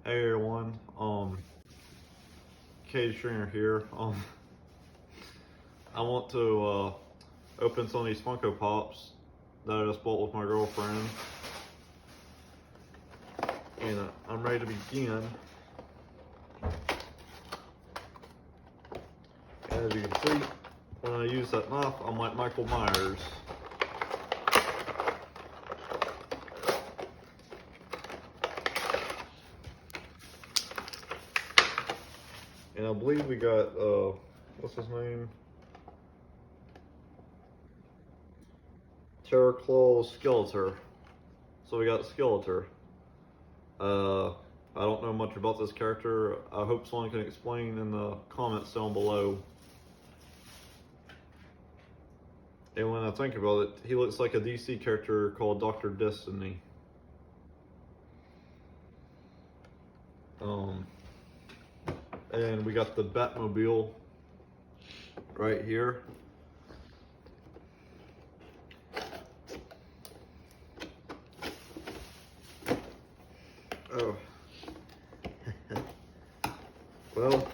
Hey everyone, Cade Stringer here. I want to open some of these Funko Pops that I just bought with my girlfriend, and I'm ready to begin. As you can see, when I use that knife, I'm like Michael Myers. And I believe we got, what's his name? Terror Claw Skeletor. So we got Skeletor. I don't know much about this character. I hope someone can explain in the comments down below. And when I think about it, he looks like a DC character called Dr. Destiny. And we got the Batmobile right here. Oh. Well.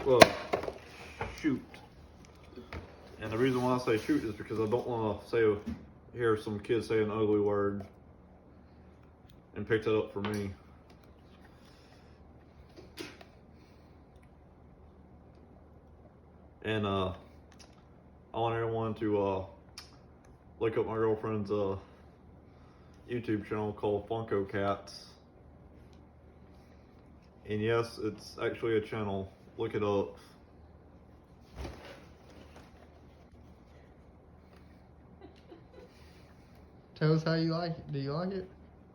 Well, shoot. And the reason why I say shoot is because I don't want to hear some kids say an ugly word and pick that up for me. And I want everyone to look up my girlfriend's YouTube channel called Funko Cats. And yes, it's actually a channel. Look it up. Tell us how you like it. Do you like it?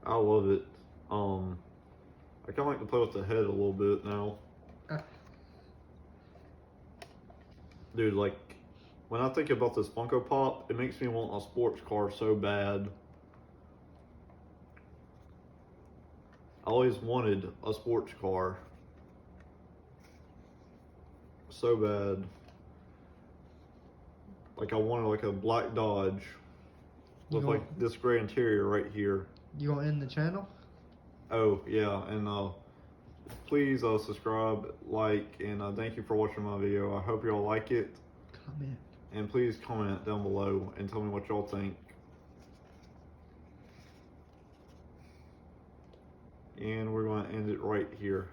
I love it. I kind of like to play with the head a little bit now. Dude, like, when I think about this Funko Pop, it makes me want a sports car so bad. I always wanted a sports car so bad. Like, I wanted like a black Dodge with like this gray interior right here. You gonna end the channel? Oh yeah, and please subscribe, like, and thank you for watching my video. I hope y'all like it. Comment. And please comment down below and tell me what y'all think. And we're going to end it right here.